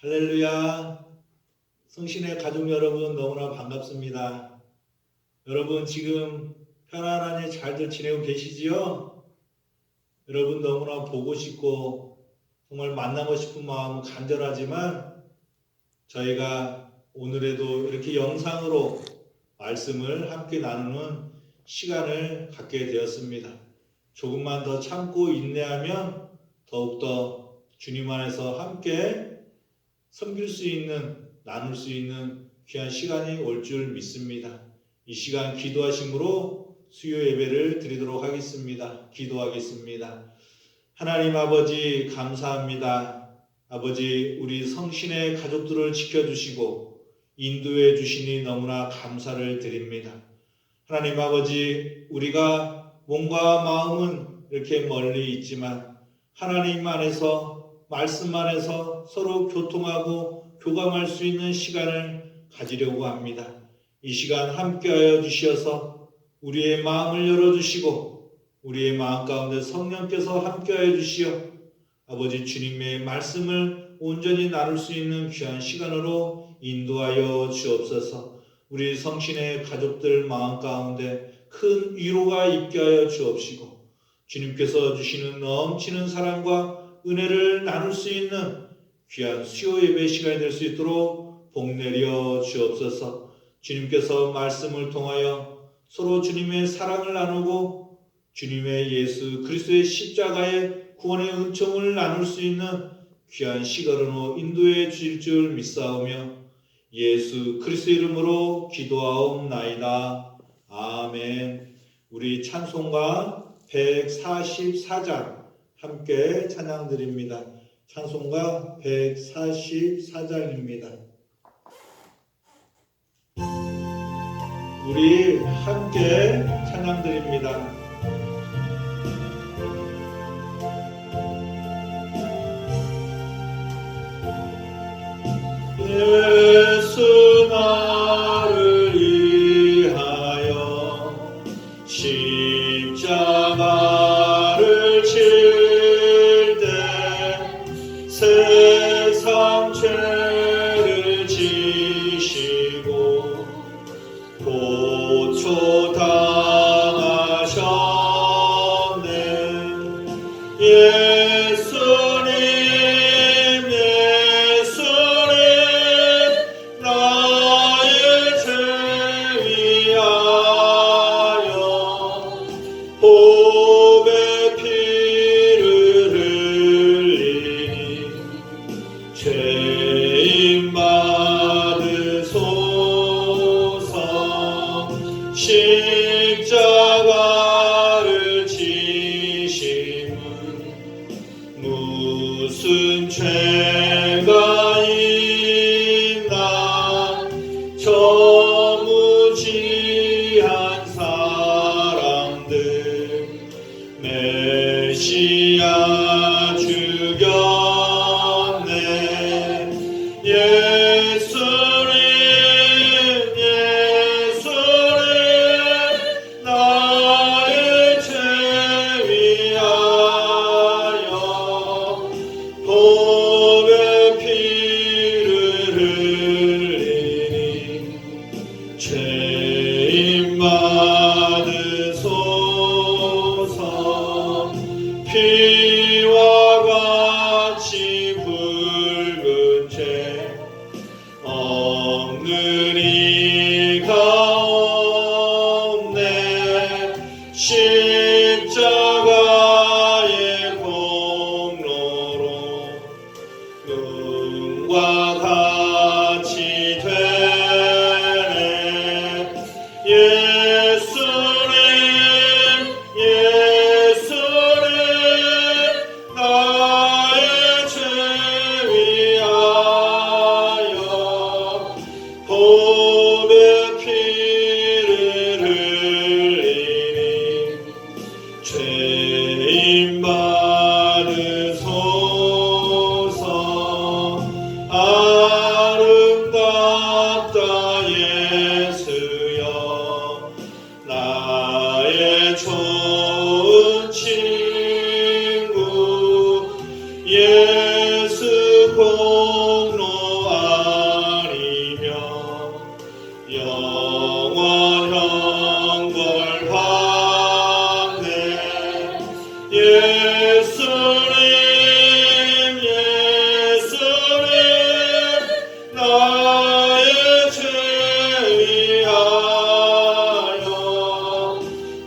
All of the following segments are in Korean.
할렐루야. 성신의 가족 여러분 너무나 반갑습니다. 여러분 지금 편안하게 잘들 지내고 계시지요? 여러분 너무나 보고 싶고 정말 만나고 싶은 마음은 간절하지만 저희가 오늘에도 이렇게 영상으로 말씀을 함께 나누는 시간을 갖게 되었습니다. 조금만 더 참고 인내하면 더욱더 주님 안에서 함께 섬길 수 있는, 나눌 수 있는 귀한 시간이 올 줄 믿습니다. 이 시간 기도하심으로 수요 예배를 드리도록 하겠습니다. 기도하겠습니다. 하나님 아버지 감사합니다. 아버지 우리 성신의 가족들을 지켜주시고 인도해 주시니 너무나 감사를 드립니다. 하나님 아버지 우리가 몸과 마음은 이렇게 멀리 있지만 하나님 안에서 말씀 안에서 서로 교통하고 교감할 수 있는 시간을 가지려고 합니다. 이 시간 함께하여 주시어서 우리의 마음을 열어주시고 우리의 마음 가운데 성령께서 함께하여 주시어 아버지 주님의 말씀을 온전히 나눌 수 있는 귀한 시간으로 인도하여 주옵소서. 우리 성신의 가족들 마음 가운데 큰 위로가 있게 하여 주옵시고 주님께서 주시는 넘치는 사랑과 은혜를 나눌 수 있는 귀한 수요 예배 시간이 될 수 있도록 복 내려 주옵소서. 주님께서 말씀을 통하여 서로 주님의 사랑을 나누고 주님의 예수 그리스도의 십자가의 구원의 은총을 나눌 수 있는 귀한 시간으로 인도해 주실 줄 믿사오며 예수 그리스도 이름으로 기도하옵나이다. 아멘. 우리 찬송가 144장 함께 찬양드립니다. 찬송가 144장입니다. 우리 함께 찬양드립니다. 예수 나를 위하여 십자가를 칠 때 세상 죄를 지시고 고초 당하셨네. 예수님 나의 죄 위하여 보배 피를 흘리니 죄인 받으소서. 십자가를 지심은 무슨 죄가 있나. 저 무지한 사람들 메시아 죽였네. 예수님 나의 죄 위하여 보배 피를 흘리니 죄인 받으소서. 피와 같이 붉은 죄 없는 이가 없네. 십자가의 공로로 은과 같이 되네. 예수님 나의 죄 위하여 보배 피를 흘리니 죄인 받으소서. 나의 죄 위하여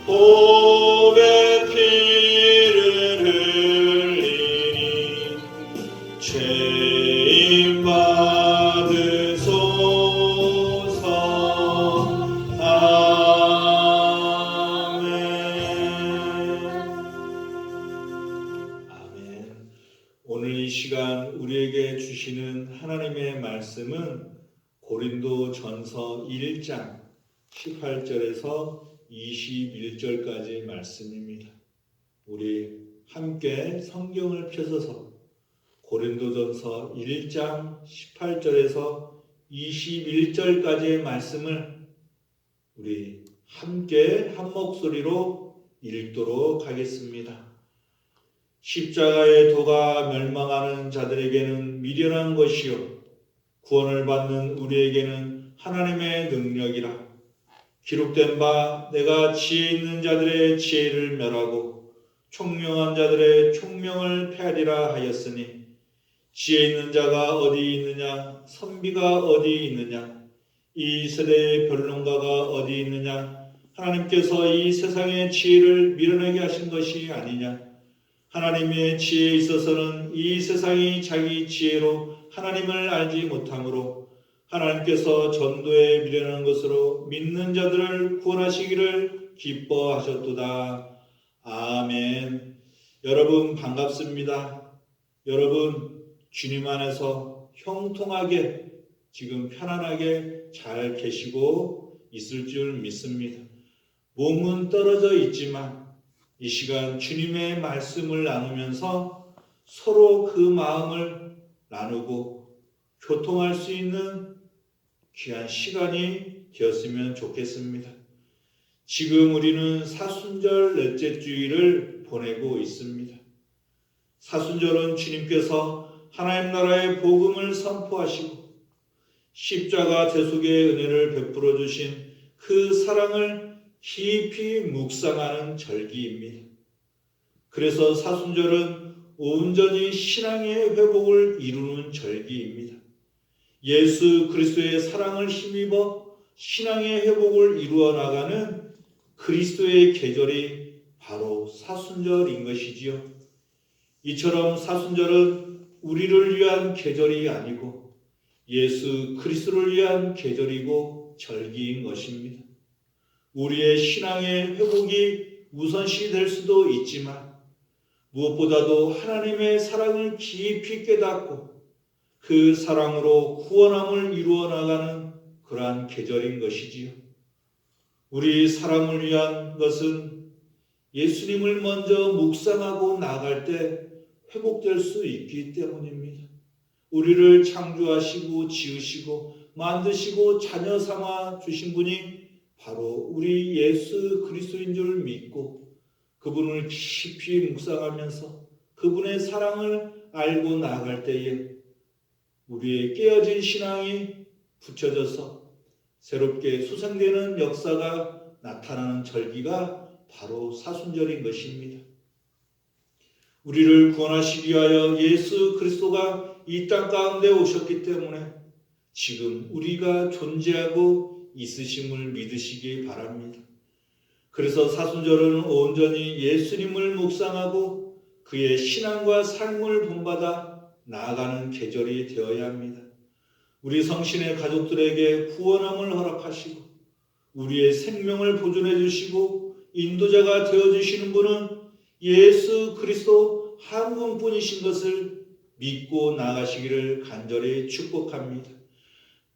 보배 피를 흘리니 죄인 받으소서. 아멘. 아멘. 오늘 이 시간 우리에게 주시는 하나님의 말씀은 고린도 전서 1장 18절에서 21절까지 말씀입니다. 우리 함께 성경을 펴서서 고린도전서 1장 18절에서 21절까지의 말씀을 우리 함께 한 목소리로 읽도록 하겠습니다. 십자가의 도가 멸망하는 자들에게는 미련한 것이요 구원을 받는 우리에게는 하나님의 능력이라. 기록된 바 내가 지혜 있는 자들의 지혜를 멸하고 총명한 자들의 총명을 폐하리라 하였으니 지혜 있는 자가 어디 있느냐? 선비가 어디 있느냐? 이 세대의 변론가가 어디 있느냐? 하나님께서 이 세상의 지혜를 밀어내게 하신 것이 아니냐? 하나님의 지혜에 있어서는 이 세상이 자기 지혜로 하나님을 알지 못하므로 하나님께서 전도에 미련한 것으로 믿는 자들을 구원하시기를 기뻐하셨도다. 아멘. 여러분 반갑습니다. 여러분 주님 안에서 형통하게 지금 편안하게 잘 계시고 있을 줄 믿습니다. 몸은 떨어져 있지만 이 시간 주님의 말씀을 나누면서 서로 그 마음을 나누고 교통할 수 있는 귀한 시간이 되었으면 좋겠습니다. 지금 우리는 사순절 넷째 주일을 보내고 있습니다. 사순절은 주님께서 하나님 나라의 복음을 선포하시고 십자가 대속의 은혜를 베풀어 주신 그 사랑을 깊이 묵상하는 절기입니다. 그래서 사순절은 온전히 신앙의 회복을 이루는 절기입니다. 예수 그리스도의 사랑을 힘입어 신앙의 회복을 이루어 나가는 그리스도의 계절이 바로 사순절인 것이지요. 이처럼 사순절은 우리를 위한 계절이 아니고 예수 그리스도를 위한 계절이고 절기인 것입니다. 우리의 신앙의 회복이 우선시 될 수도 있지만 무엇보다도 하나님의 사랑을 깊이 깨닫고 그 사랑으로 구원함을 이루어 나가는 그러한 계절인 것이지요. 우리 사람을 위한 것은 예수님을 먼저 묵상하고 나아갈 때 회복될 수 있기 때문입니다. 우리를 창조하시고 지으시고 만드시고 자녀 삼아 주신 분이 바로 우리 예수 그리스도인 줄 믿고 그분을 깊이 묵상하면서 그분의 사랑을 알고 나아갈 때에 우리의 깨어진 신앙이 붙여져서 새롭게 수생되는 역사가 나타나는 절기가 바로 사순절인 것입니다. 우리를 구원하시기 위하여 예수 그리스도가 이 땅 가운데 오셨기 때문에 지금 우리가 존재하고 있으심을 믿으시기 바랍니다. 그래서 사순절은 온전히 예수님을 묵상하고 그의 신앙과 삶을 본받아 나아가는 계절이 되어야 합니다. 우리 성신의 가족들에게 구원함을 허락하시고 우리의 생명을 보존해 주시고 인도자가 되어주시는 분은 예수 그리스도 한 분뿐이신 것을 믿고 나아가시기를 간절히 축복합니다.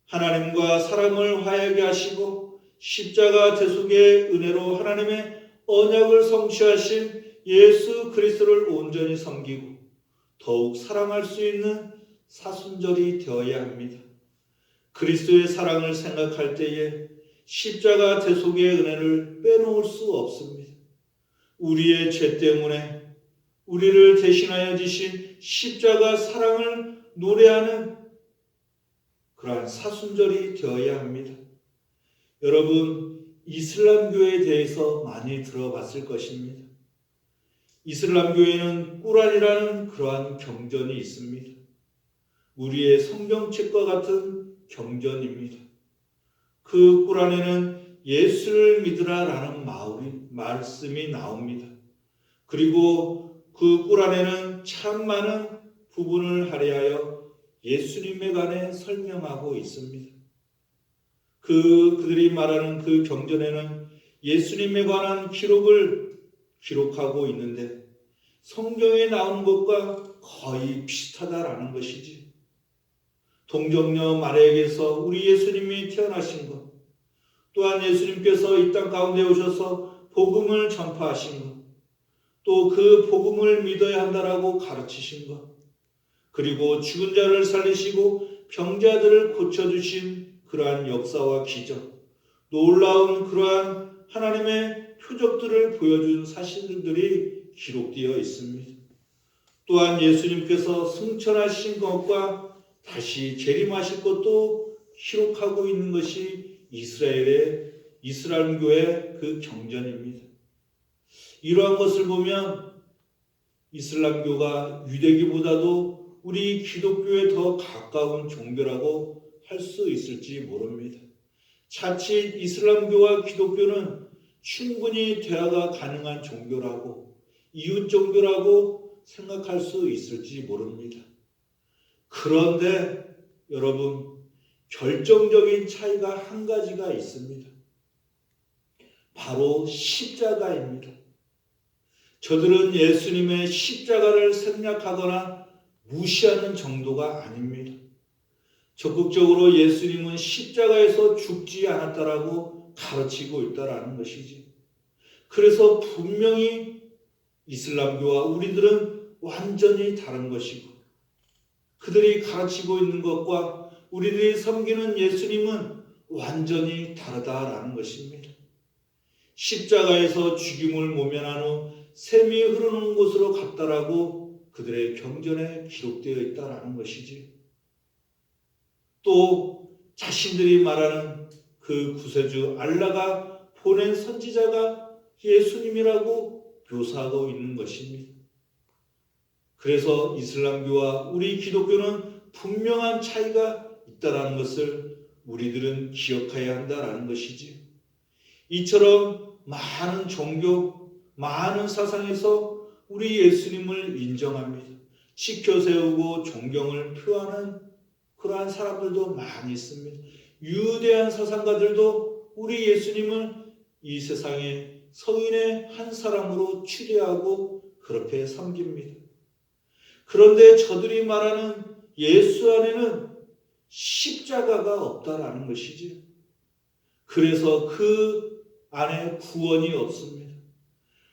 하나님과 사람을 화해하게 하시고 십자가 대속의 은혜로 하나님의 언약을 성취하신 예수 그리스도를 온전히 섬기고 더욱 사랑할 수 있는 사순절이 되어야 합니다. 그리스도의 사랑을 생각할 때에 십자가 대속의 은혜를 빼놓을 수 없습니다. 우리의 죄 때문에 우리를 대신하여 주신 십자가 사랑을 노래하는 그러한 사순절이 되어야 합니다. 여러분, 이슬람교에 대해서 많이 들어봤을 것입니다. 이슬람교에는 꾸란이라는 그러한 경전이 있습니다. 우리의 성경책과 같은 경전입니다. 그 꿀 안에는 예수를 믿으라라는 말씀이 나옵니다. 그리고 그 꿀 안에는 참 많은 부분을 할애하여 예수님에 관해 설명하고 있습니다. 그들이 말하는 그 경전에는 예수님에 관한 기록을 기록하고 있는데 성경에 나오는 것과 거의 비슷하다라는 것이지. 동정녀 마리아에게서 우리 예수님이 태어나신 것, 또한 예수님께서 이 땅 가운데 오셔서 복음을 전파하신 것, 또 그 복음을 믿어야 한다라고 가르치신 것, 그리고 죽은 자를 살리시고 병자들을 고쳐주신 그러한 역사와 기적, 놀라운 그러한 하나님의 표적들을 보여준 사실들이 기록되어 있습니다. 또한 예수님께서 승천하신 것과 다시 재림하실 것도 기록하고 있는 것이 이슬람교의 그 경전입니다. 이러한 것을 보면 이슬람교가 유대교보다도 우리 기독교에 더 가까운 종교라고 할 수 있을지 모릅니다. 자칫 이슬람교와 기독교는 충분히 대화가 가능한 종교라고, 이웃 종교라고 생각할 수 있을지 모릅니다. 그런데 여러분, 결정적인 차이가 한 가지가 있습니다. 바로 십자가입니다. 저들은 예수님의 십자가를 생략하거나 무시하는 정도가 아닙니다. 적극적으로 예수님은 십자가에서 죽지 않았다라고 가르치고 있다라는 것이지. 그래서 분명히 이슬람교와 우리들은 완전히 다른 것이고, 그들이 가르치고 있는 것과 우리들이 섬기는 예수님은 완전히 다르다라는 것입니다. 십자가에서 죽임을 모면한 후 샘이 흐르는 곳으로 갔다라고 그들의 경전에 기록되어 있다라는 것이지. 또 자신들이 말하는 그 구세주 알라가 보낸 선지자가 예수님이라고 묘사하고 있는 것입니다. 그래서 이슬람교와 우리 기독교는 분명한 차이가 있다라는 것을 우리들은 기억해야 한다라는 것이지. 이처럼 많은 종교, 많은 사상에서 우리 예수님을 인정합니다. 지켜세우고 존경을 표하는 그러한 사람들도 많이 있습니다. 유대한 사상가들도 우리 예수님을 이 세상의 성인의 한 사람으로 추대하고 그렇게 섬깁니다. 그런데 저들이 말하는 예수 안에는 십자가가 없다라는 것이지. 그래서 그 안에 구원이 없습니다.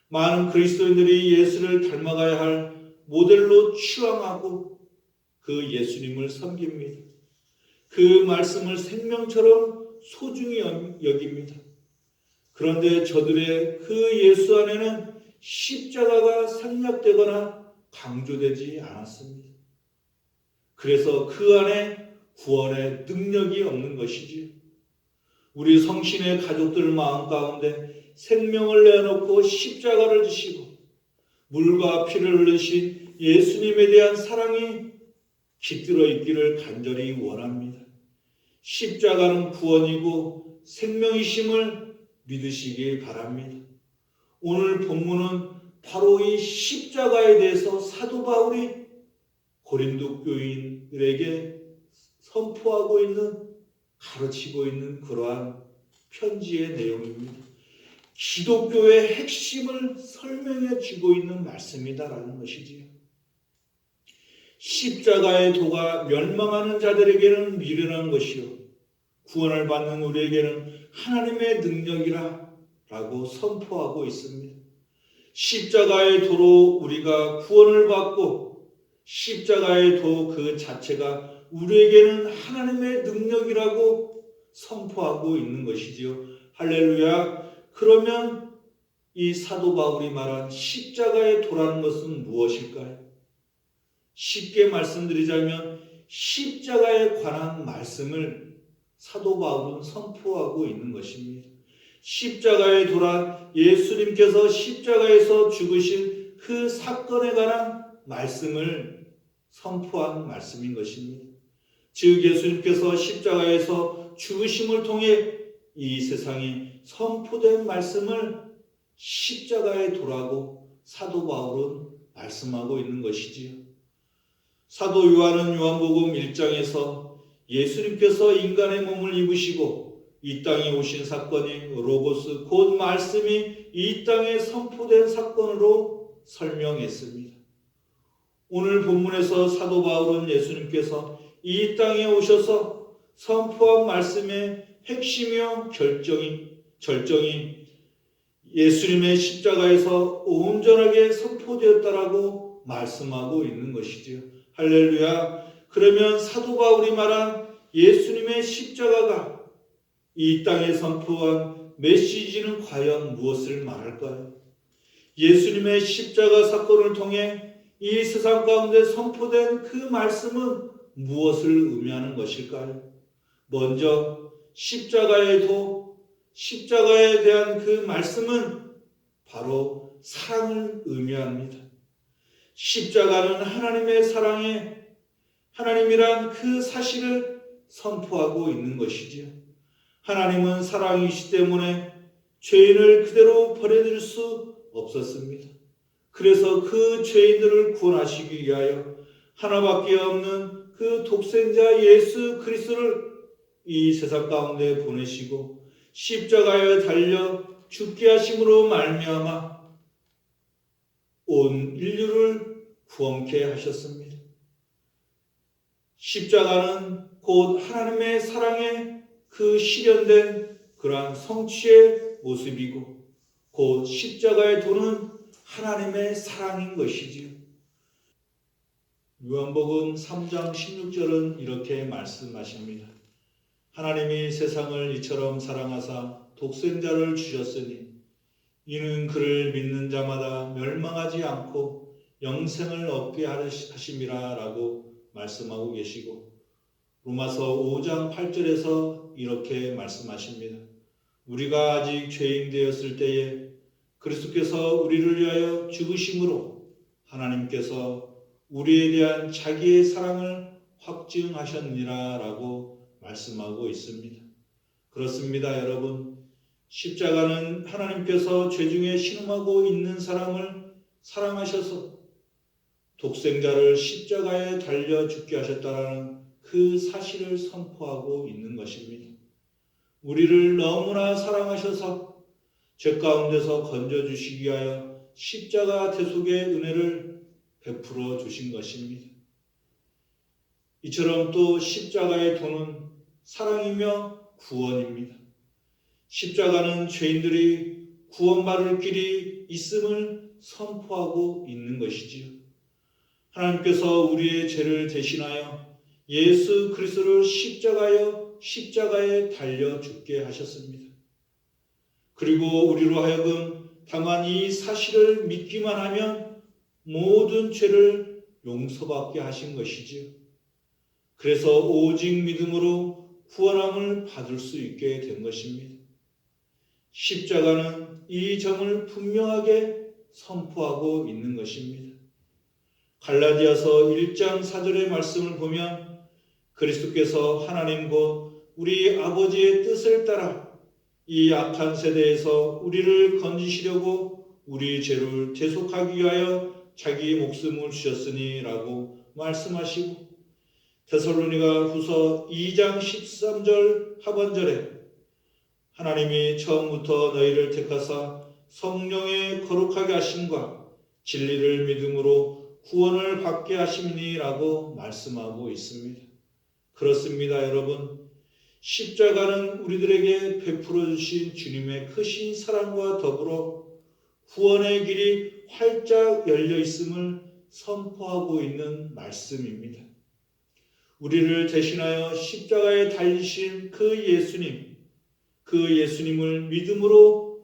많은 그리스도인들이 예수를 닮아가야 할 모델로 추앙하고 그 예수님을 섬깁니다. 그 말씀을 생명처럼 소중히 여깁니다. 그런데 저들의 그 예수 안에는 십자가가 생략되거나 강조되지 않았습니다. 그래서 그 안에 구원의 능력이 없는 것이지요. 우리 성신의 가족들 마음 가운데 생명을 내놓고 십자가를 지시고 물과 피를 흘리신 예수님에 대한 사랑이 깃들어 있기를 간절히 원합니다. 십자가는 구원이고 생명이심을 믿으시기 바랍니다. 오늘 본문은 바로 이 십자가에 대해서 사도 바울이 고린도 교인들에게 선포하고 있는, 가르치고 있는 그러한 편지의 내용입니다. 기독교의 핵심을 설명해 주고 있는 말씀이다라는 것이지요. 십자가의 도가 멸망하는 자들에게는 미련한 것이요 구원을 받는 우리에게는 하나님의 능력이라 라고 선포하고 있습니다. 십자가의 도로 우리가 구원을 받고 십자가의 도 그 자체가 우리에게는 하나님의 능력이라고 선포하고 있는 것이지요. 할렐루야. 그러면 이 사도 바울이 말한 십자가의 도라는 것은 무엇일까요? 쉽게 말씀드리자면 십자가에 관한 말씀을 사도 바울은 선포하고 있는 것입니다. 십자가의 도란 예수님께서 십자가에서 죽으신 그 사건에 관한 말씀을 선포한 말씀인 것입니다. 즉 예수님께서 십자가에서 죽으심을 통해 이 세상에 선포된 말씀을 십자가의 도라고 사도 바울은 말씀하고 있는 것이지요. 사도 요한은 요한복음 1장에서 예수님께서 인간의 몸을 입으시고 이 땅에 오신 사건이 로고스 곧 말씀이 이 땅에 선포된 사건으로 설명했습니다. 오늘 본문에서 사도 바울은 예수님께서 이 땅에 오셔서 선포한 말씀의 핵심이요 절정이 예수님의 십자가에서 온전하게 선포되었다라고 말씀하고 있는 것이지요. 할렐루야. 그러면 사도 바울이 말한 예수님의 십자가가 이 땅에 선포한 메시지는 과연 무엇을 말할까요? 예수님의 십자가 사건을 통해 이 세상 가운데 선포된 그 말씀은 무엇을 의미하는 것일까요? 먼저 십자가에 대한 그 말씀은 바로 사랑을 의미합니다. 십자가는 하나님의 사랑에 하나님이란 그 사실을 선포하고 있는 것이지요. 하나님은 사랑이시기 때문에 죄인을 그대로 버려둘 수 없었습니다. 그래서 그 죄인들을 구원하시기 위하여 하나밖에 없는 그 독생자 예수 그리스도를 이 세상 가운데 보내시고 십자가에 달려 죽게 하심으로 말미암아 온 인류를 구원케 하셨습니다. 십자가는 곧 하나님의 사랑의 그 실현된 그러한 성취의 모습이고 곧 십자가의 도는 하나님의 사랑인 것이지요. 요한복음 3장 16절은 이렇게 말씀하십니다. 하나님이 세상을 이처럼 사랑하사 독생자를 주셨으니 이는 그를 믿는 자마다 멸망하지 않고 영생을 얻게 하심이라 라고 말씀하고 계시고 로마서 5장 8절에서 이렇게 말씀하십니다. 우리가 아직 죄인 되었을 때에 그리스도께서 우리를 위하여 죽으심으로 하나님께서 우리에 대한 자기의 사랑을 확증하셨느니라 라고 말씀하고 있습니다. 그렇습니다, 여러분. 십자가는 하나님께서 죄중에 신음하고 있는 사람을 사랑하셔서 독생자를 십자가에 달려 죽게 하셨다라는 그 사실을 선포하고 있는 것입니다. 우리를 너무나 사랑하셔서 죄 가운데서 건져주시기 위하여 십자가 대속의 은혜를 베풀어 주신 것입니다. 이처럼 또 십자가의 도는 사랑이며 구원입니다. 십자가는 죄인들이 구원받을 길이 있음을 선포하고 있는 것이지요. 하나님께서 우리의 죄를 대신하여 예수 그리스도를 십자가에 달려 죽게 하셨습니다. 그리고 우리로 하여금 다만 이 사실을 믿기만 하면 모든 죄를 용서받게 하신 것이지요. 그래서 오직 믿음으로 구원함을 받을 수 있게 된 것입니다. 십자가는 이 점을 분명하게 선포하고 있는 것입니다. 갈라디아서 1장 4절의 말씀을 보면 그리스도께서 하나님 곧 우리 아버지의 뜻을 따라 이 악한 세대에서 우리를 건지시려고 우리 죄를 대속하기 위하여 자기 목숨을 주셨으니 라고 말씀하시고 데살로니가 후서 2장 13절 하반절에 하나님이 처음부터 너희를 택하사 성령의 거룩하게 하심과 진리를 믿음으로 구원을 받게 하심이니 라고 말씀하고 있습니다. 그렇습니다, 여러분. 십자가는 우리들에게 베풀어 주신 주님의 크신 사랑과 더불어 구원의 길이 활짝 열려 있음을 선포하고 있는 말씀입니다. 우리를 대신하여 십자가에 달리신 그 예수님을 믿음으로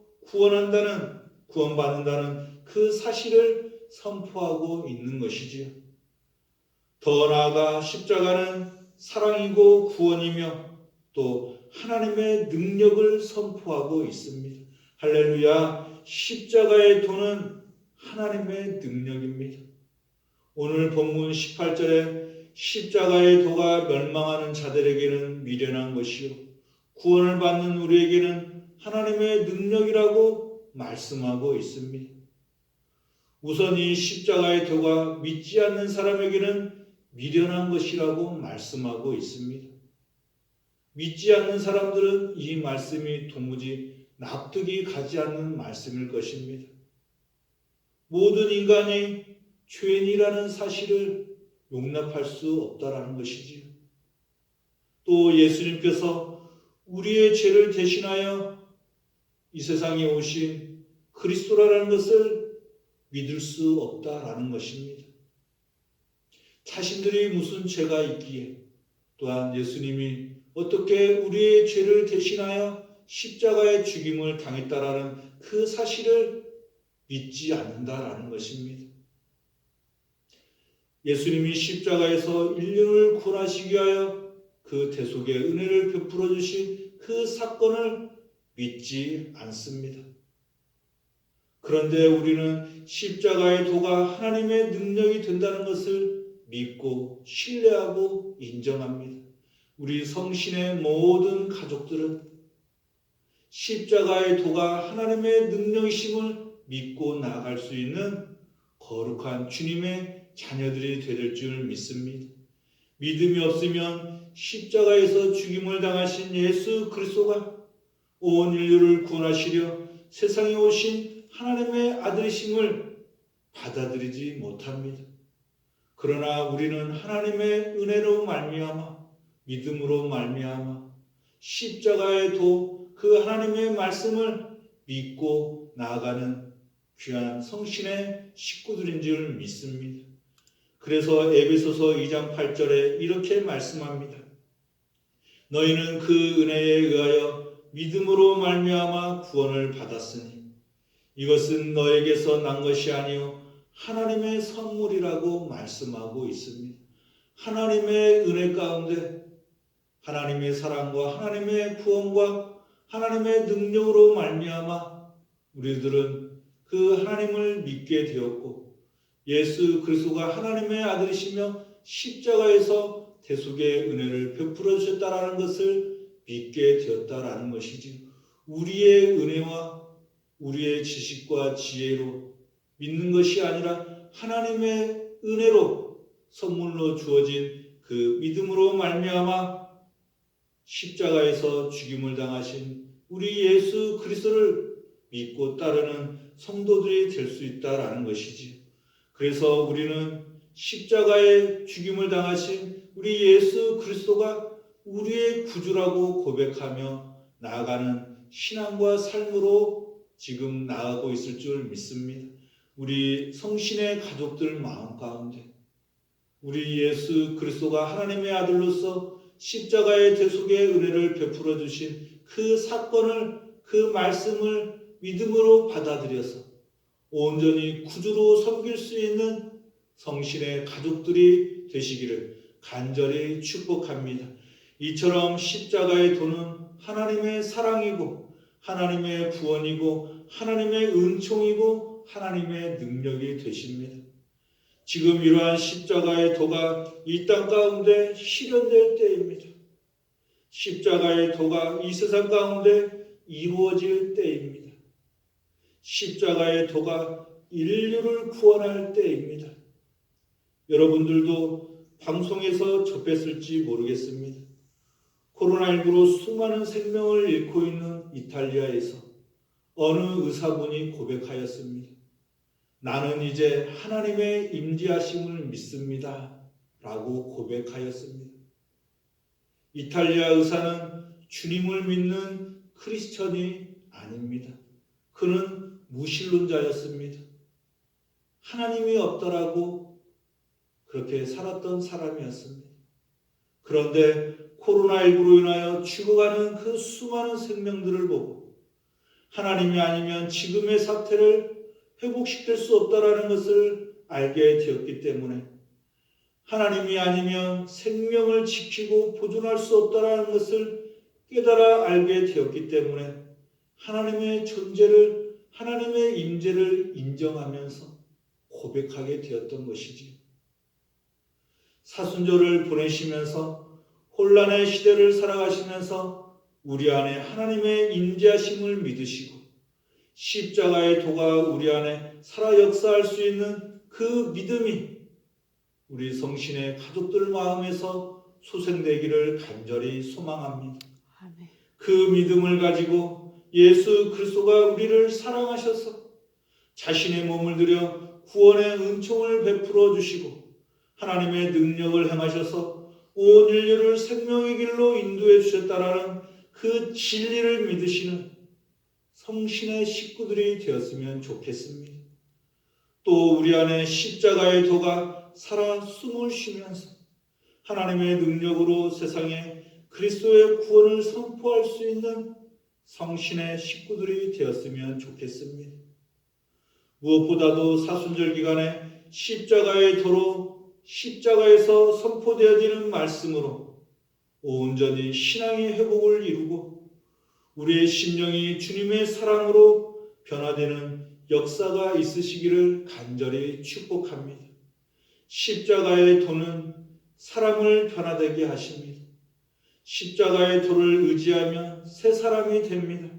구원받는다는 그 사실을 선포하고 있는 것이지요. 더 나아가 십자가는 사랑이고 구원이며 또 하나님의 능력을 선포하고 있습니다. 할렐루야. 십자가의 도는 하나님의 능력입니다. 오늘 본문 18절에 십자가의 도가 멸망하는 자들에게는 미련한 것이요 구원을 받는 우리에게는 하나님의 능력이라고 말씀하고 있습니다. 우선 이 십자가의 도가 믿지 않는 사람에게는 미련한 것이라고 말씀하고 있습니다. 믿지 않는 사람들은 이 말씀이 도무지 납득이 가지 않는 말씀일 것입니다. 모든 인간이 죄인이라는 사실을 용납할 수 없다라는 것이지요. 또 예수님께서 우리의 죄를 대신하여 이 세상에 오신 그리스도라는 것을 믿을 수 없다라는 것입니다. 자신들이 무슨 죄가 있기에 또한 예수님이 어떻게 우리의 죄를 대신하여 십자가의 죽임을 당했다라는 그 사실을 믿지 않는다라는 것입니다. 예수님이 십자가에서 인류를 구원하시기 위하여 그 대속의 은혜를 베풀어 주신 그 사건을 믿지 않습니다. 그런데 우리는 십자가의 도가 하나님의 능력이 된다는 것을 믿고 신뢰하고 인정합니다. 우리 성신의 모든 가족들은 십자가의 도가 하나님의 능력이심을 믿고 나아갈 수 있는 거룩한 주님의 자녀들이 될 줄 믿습니다. 믿음이 없으면 십자가에서 죽임을 당하신 예수 그리스도가 온 인류를 구원하시려 세상에 오신 하나님의 아들이심을 받아들이지 못합니다. 그러나 우리는 하나님의 은혜로 말미암아 믿음으로 말미암아 십자가의 도 그 하나님의 말씀을 믿고 나아가는 귀한 성신의 식구들인 줄 믿습니다. 그래서 에베소서 2장 8절에 이렇게 말씀합니다. 너희는 그 은혜에 의하여 믿음으로 말미암아 구원을 받았으니 이것은 너에게서 난 것이 아니요 하나님의 선물이라고 말씀하고 있습니다. 하나님의 은혜 가운데 하나님의 사랑과 하나님의 구원과 하나님의 능력으로 말미암아 우리들은 그 하나님을 믿게 되었고 예수 그리스도가 하나님의 아들이시며 십자가에서 대속의 은혜를 베풀어 주셨다라는 것을 믿게 되었다라는 것이지 우리의 은혜와 우리의 지식과 지혜로 믿는 것이 아니라 하나님의 은혜로 선물로 주어진 그 믿음으로 말미암아 십자가에서 죽임을 당하신 우리 예수 그리스도를 믿고 따르는 성도들이 될 수 있다라는 것이지. 그래서 우리는 십자가에 죽임을 당하신 우리 예수 그리스도가 우리의 구주라고 고백하며 나아가는 신앙과 삶으로 지금 나아가고 있을 줄 믿습니다. 우리 성신의 가족들 마음 가운데 우리 예수 그리스도가 하나님의 아들로서 십자가의 대속의 은혜를 베풀어 주신 그 사건을 그 말씀을 믿음으로 받아들여서 온전히 구주로 섬길 수 있는 성신의 가족들이 되시기를 간절히 축복합니다. 이처럼 십자가의 도는 하나님의 사랑이고 하나님의 구원이고 하나님의 은총이고 하나님의 능력이 되십니다. 지금 이러한 십자가의 도가 이 땅 가운데 실현될 때입니다. 십자가의 도가 이 세상 가운데 이루어질 때입니다. 십자가의 도가 인류를 구원할 때입니다. 여러분들도 방송에서 접했을지 모르겠습니다. 코로나19로 수많은 생명을 잃고 있는 이탈리아에서 어느 의사분이 고백하였습니다. 나는 이제 하나님의 임재하심을 믿습니다. 라고 고백하였습니다. 이탈리아 의사는 주님을 믿는 크리스천이 아닙니다. 그는 무신론자였습니다. 하나님이 없더라고 그렇게 살았던 사람이었습니다. 그런데 코로나19로 인하여 죽어가는 그 수많은 생명들을 보고 하나님이 아니면 지금의 사태를 회복시킬 수 없다라는 것을 알게 되었기 때문에 하나님이 아니면 생명을 지키고 보존할 수 없다라는 것을 깨달아 알게 되었기 때문에 하나님의 존재를 하나님의 임재를 인정하면서 고백하게 되었던 것이지. 사순절을 보내시면서 혼란의 시대를 살아가시면서 우리 안에 하나님의 임재하심을 믿으시고 십자가의 도가 우리 안에 살아 역사할 수 있는 그 믿음이 우리 성신의 가족들 마음에서 소생되기를 간절히 소망합니다. 아멘. 그 믿음을 가지고 예수 그리스도가 우리를 사랑하셔서 자신의 몸을 들여 구원의 은총을 베풀어 주시고 하나님의 능력을 행하셔서 온 인류를 생명의 길로 인도해 주셨다라는 그 진리를 믿으시는 성신의 식구들이 되었으면 좋겠습니다. 또 우리 안에 십자가의 도가 살아 숨을 쉬면서 하나님의 능력으로 세상에 그리스도의 구원을 선포할 수 있는 성신의 식구들이 되었으면 좋겠습니다. 무엇보다도 사순절 기간에 십자가의 도로 십자가에서 선포되어지는 말씀으로 온전히 신앙의 회복을 이루고 우리의 심령이 주님의 사랑으로 변화되는 역사가 있으시기를 간절히 축복합니다. 십자가의 도는 사람을 변화되게 하십니다. 십자가의 도를 의지하면 새 사람이 됩니다.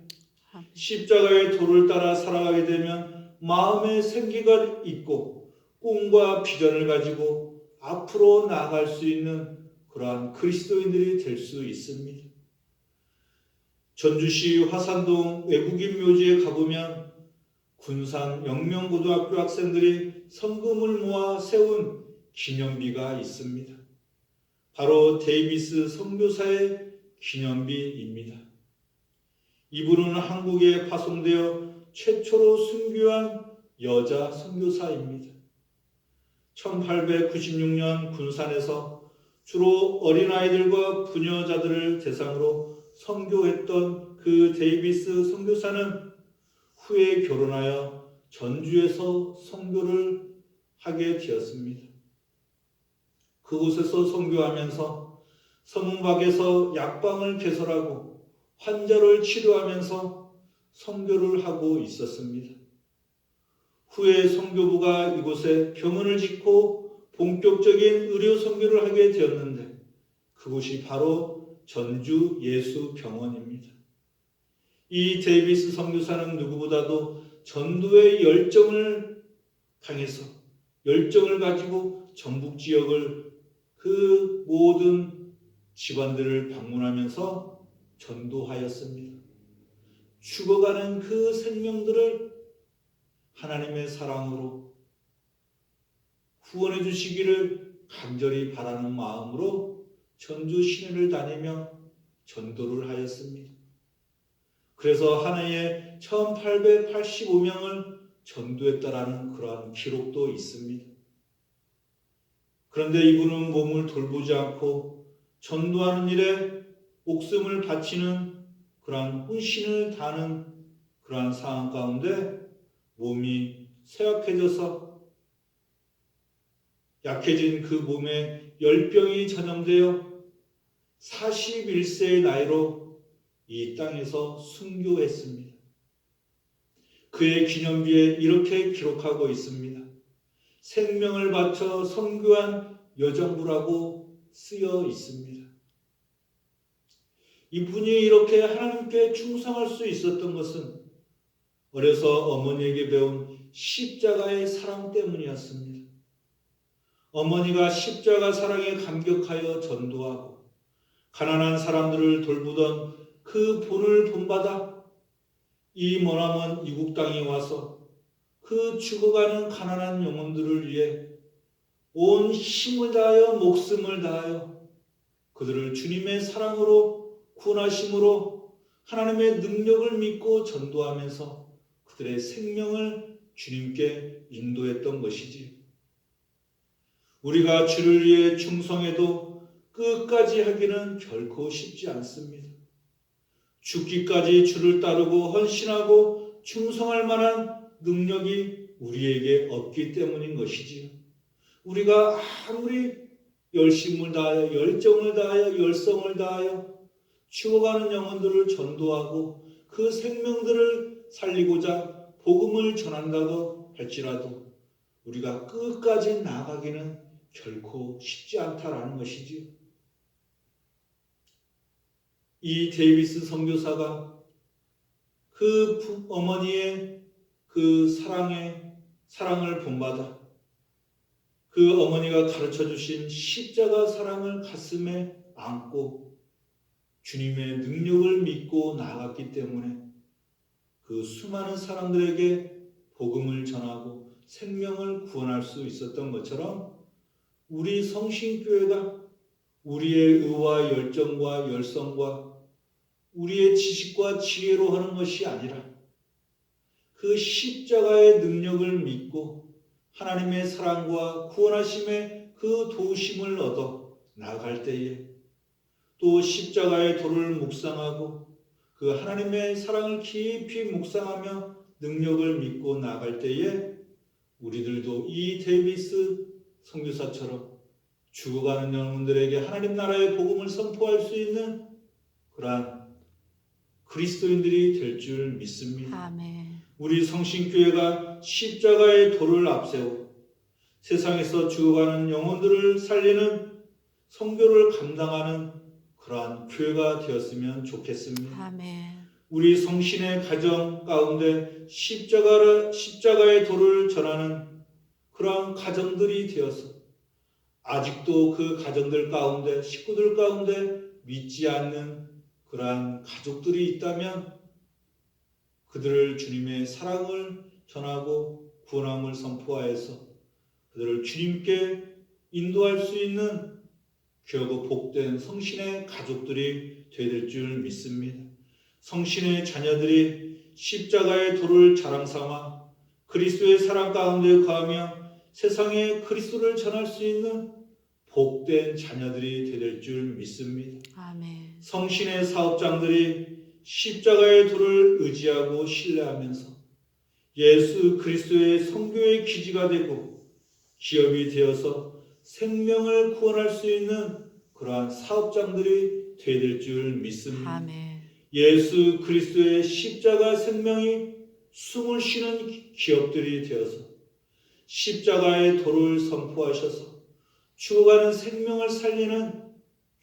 십자가의 도를 따라 살아가게 되면 마음에 생기가 있고 꿈과 비전을 가지고 앞으로 나아갈 수 있는 그러한 그리스도인들이 될 수 있습니다. 전주시 화산동 외국인 묘지에 가보면 군산 영명고등학교 학생들이 성금을 모아 세운 기념비가 있습니다. 바로 데이비스 선교사의 기념비입니다. 이분은 한국에 파송되어 최초로 순교한 여자 선교사입니다. 1896년 군산에서 주로 어린아이들과 부녀자들을 대상으로 선교했던 그 데이비스 선교사는 후에 결혼하여 전주에서 선교를 하게 되었습니다. 그곳에서 선교하면서 서문 밖에서 약방을 개설하고 환자를 치료하면서 선교를 하고 있었습니다. 후에 선교부가 이곳에 병원을 짓고 본격적인 의료 선교를 하게 되었는데 그곳이 바로 전주 예수병원입니다. 이 데이비스 선교사는 누구보다도 전도의 열정을 강해서 열정을 가지고 전북 지역을 그 모든 집안들을 방문하면서 전도하였습니다. 죽어가는 그 생명들을 하나님의 사랑으로 후원해 주시기를 간절히 바라는 마음으로 전주 시내를 다니며 전도를 하였습니다. 그래서 한 해에 1885명을 전도했다라는 그러한 기록도 있습니다. 그런데 이분은 몸을 돌보지 않고 전도하는 일에 목숨을 바치는 그러한 혼신을 다하는 그러한 상황 가운데 몸이 쇠약해져서 약해진 그 몸에 열병이 전염되어 41세의 나이로 이 땅에서 순교했습니다. 그의 기념비에 이렇게 기록하고 있습니다. 생명을 바쳐 선교한 여정부라고 쓰여 있습니다. 이분이 이렇게 하나님께 충성할 수 있었던 것은 어려서 어머니에게 배운 십자가의 사랑 때문이었습니다. 어머니가 십자가 사랑에 감격하여 전도하고 가난한 사람들을 돌보던 그 본을 본받아 이 머나먼 이국 땅에 와서 그 죽어가는 가난한 영혼들을 위해 온 힘을 다하여 목숨을 다하여 그들을 주님의 사랑으로 구원하심으로 하나님의 능력을 믿고 전도하면서 그들의 생명을 주님께 인도했던 것이지요. 우리가 주를 위해 충성해도 끝까지 하기는 결코 쉽지 않습니다. 죽기까지 주를 따르고 헌신하고 충성할 만한 능력이 우리에게 없기 때문인 것이지요. 우리가 아무리 열심을 다하여 열정을 다하여 열성을 다하여 죽어가는 영혼들을 전도하고 그 생명들을 살리고자 복음을 전한다고 할지라도 우리가 끝까지 나아가기는 결코 쉽지 않다라는 것이지요. 이 데이비스 선교사가 그 어머니의 그 사랑을 본받아 그 어머니가 가르쳐 주신 십자가 사랑을 가슴에 안고 주님의 능력을 믿고 나아갔기 때문에 그 수많은 사람들에게 복음을 전하고 생명을 구원할 수 있었던 것처럼 우리 성신교회가 우리의 의와 열정과 열성과 우리의 지식과 지혜로 하는 것이 아니라 그 십자가의 능력을 믿고 하나님의 사랑과 구원하심의 그 도우심을 얻어 나아갈 때에 또 십자가의 도를 묵상하고 그 하나님의 사랑을 깊이 묵상하며 능력을 믿고 나아갈 때에 우리들도 이 데이비스 선교사처럼 죽어가는 영혼들에게 하나님 나라의 복음을 선포할 수 있는 그러한 그리스도인들이 될 줄 믿습니다. 아멘. 우리 성신교회가 십자가의 도를 앞세워 세상에서 죽어가는 영혼들을 살리는 선교를 감당하는 그러한 교회가 되었으면 좋겠습니다. 아멘. 우리 성신의 가정 가운데 십자가의 도를 전하는 그러한 가정들이 되어서 아직도 그 가정들 가운데 식구들 가운데 믿지 않는 그러한 가족들이 있다면 그들을 주님의 사랑을 전하고 구원함을 선포하여서 그들을 주님께 인도할 수 있는 귀하고 복된 성신의 가족들이 되될 줄 믿습니다. 성신의 자녀들이 십자가의 도를 자랑삼아 그리스도의 사랑 가운데 거하며 세상에 그리스도를 전할 수 있는 복된 자녀들이 되될 줄 믿습니다. 아멘. 성신의 사업장들이 십자가의 도를 의지하고 신뢰하면서 예수 그리스도의 선교의 기지가 되고 기업이 되어서 생명을 구원할 수 있는 그러한 사업장들이 되될 줄 믿습니다. 아멘. 예수 그리스도의 십자가 생명이 숨을 쉬는 기업들이 되어서 십자가의 도를 선포하셔서 죽어가는 생명을 살리는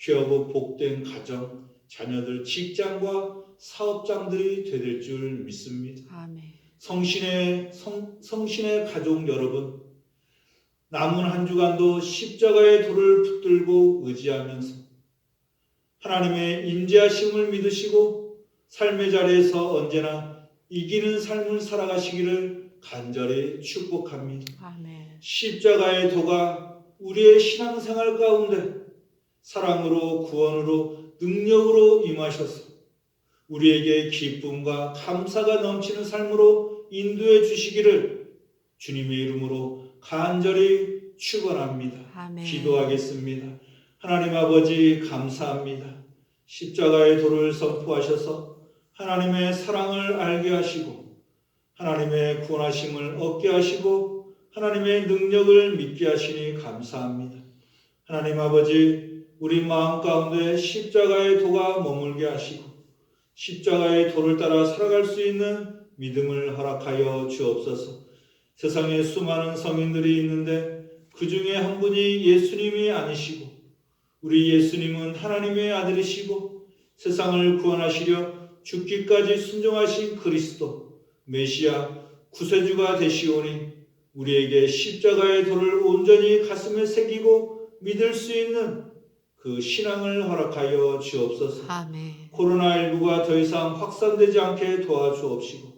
귀하고 복된 가정, 자녀들, 직장과 사업장들이 되될 줄 믿습니다. 아멘. 성신의 가족 여러분, 남은 한 주간도 십자가의 도를 붙들고 의지하면서 하나님의 임재하심을 믿으시고 삶의 자리에서 언제나 이기는 삶을 살아가시기를 간절히 축복합니다. 아멘. 십자가의 도가 우리의 신앙생활 가운데 사랑으로 구원으로 능력으로 임하셔서 우리에게 기쁨과 감사가 넘치는 삶으로 인도해 주시기를 주님의 이름으로 간절히 축원합니다. 아멘. 기도하겠습니다. 하나님 아버지 감사합니다. 십자가의 도를 선포하셔서 하나님의 사랑을 알게 하시고 하나님의 구원하심을 얻게 하시고 하나님의 능력을 믿게 하시니 감사합니다. 하나님 아버지 우리 마음 가운데 십자가의 도가 머물게 하시고 십자가의 도를 따라 살아갈 수 있는 믿음을 허락하여 주옵소서. 세상에 수많은 성인들이 있는데 그 중에 한 분이 예수님이 아니시고 우리 예수님은 하나님의 아들이시고 세상을 구원하시려 죽기까지 순종하신 그리스도 메시아 구세주가 되시오니 우리에게 십자가의 도를 온전히 가슴에 새기고 믿을 수 있는 그 신앙을 허락하여 주옵소서. 아멘. 코로나19가 더 이상 확산되지 않게 도와주옵시고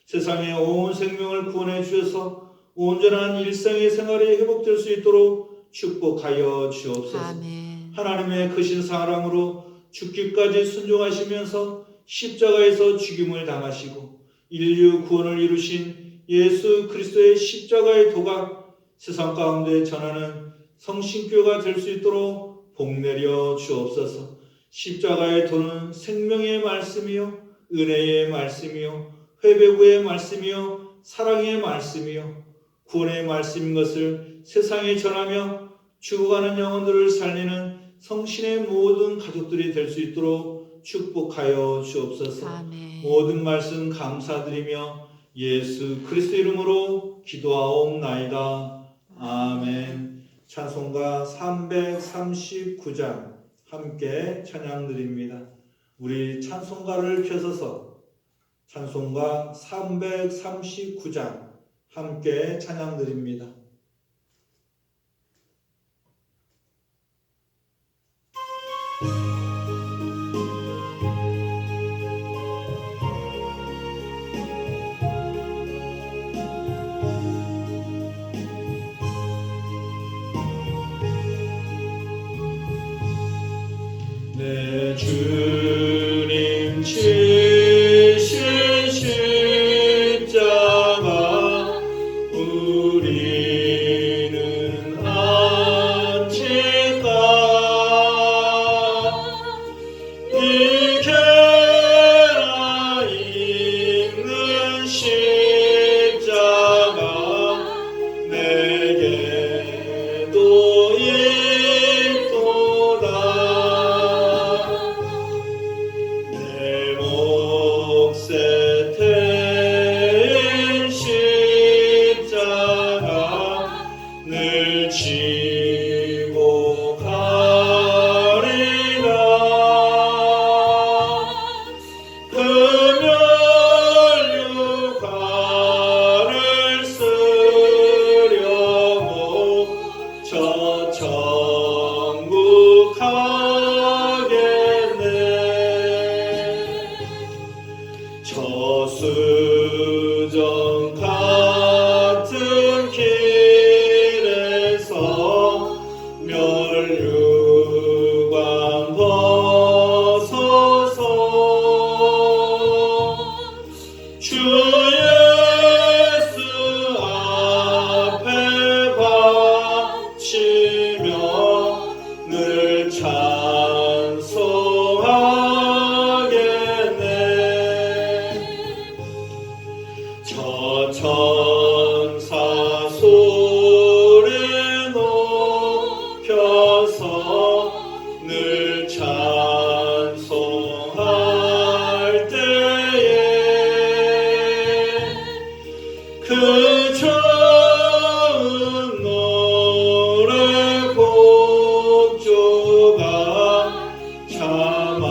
세상의 온 생명을 구원해 주셔서 온전한 일상의 생활이 회복될 수 있도록 축복하여 주옵소서. 아멘. 하나님의 크신 사랑으로 죽기까지 순종하시면서 십자가에서 죽임을 당하시고 인류 구원을 이루신 예수 그리스도의 십자가의 도가 세상 가운데 전하는 성신교가 될 수 있도록 복내려 주옵소서. 십자가의 도는 생명의 말씀이요 은혜의 말씀이요 회개의 말씀이요 사랑의 말씀이요 구원의 말씀인 것을 세상에 전하며 죽어가는 영혼들을 살리는 성신의 모든 가족들이 될 수 있도록 축복하여 주옵소서. 아멘. 모든 말씀 감사드리며 예수 그리스도 이름으로 기도하옵나이다. 아멘. 찬송가 339장 함께 찬양 드립니다. 우리 찬송가를 펴서서 찬송가 339장 함께 찬양 드립니다. 내 주님 지신 십자가 우리는 안질까 이게라 있는 십자가 내게도 지고 가리라 금연유가를 쓰려고 저 천국 가겠네 저수정 같은 길에서 멸류관 벗어서 주 예수 앞에 바치며 늘 찬송하겠네 저 천사 소리 높여서 늘 찬송할 때에 그 좋은 노래 곡조가 참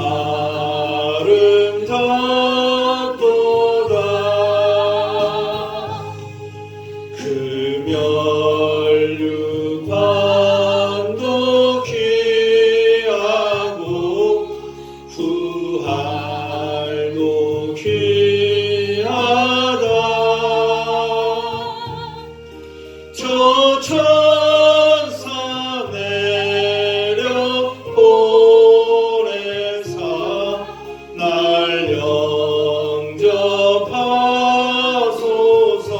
아름답도다 금연류관도 귀하고 부활도 귀하다 저 천사 내려 보내사 날 영접하소서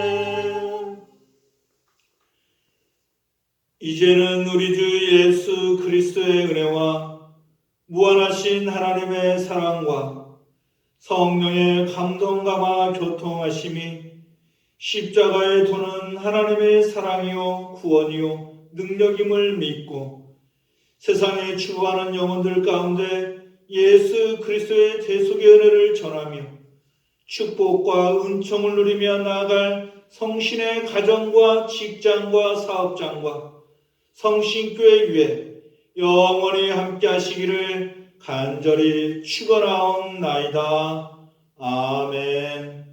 아멘. 이제는 우리 주 예수 그리스도의 은혜와 무한하신 하나님의 사랑과 성령의 감동감화 교통하심이 십자가에 도는 하나님의 사랑이요 구원이요 능력임을 믿고 세상에 추구하는 영혼들 가운데 예수 그리스도의 대속의 은혜를 전하며 축복과 은총을 누리며 나아갈 성신의 가정과 직장과 사업장과 성신교회 위에 영원히 함께 하시기를 간절히 축원하옵나이다. 아멘.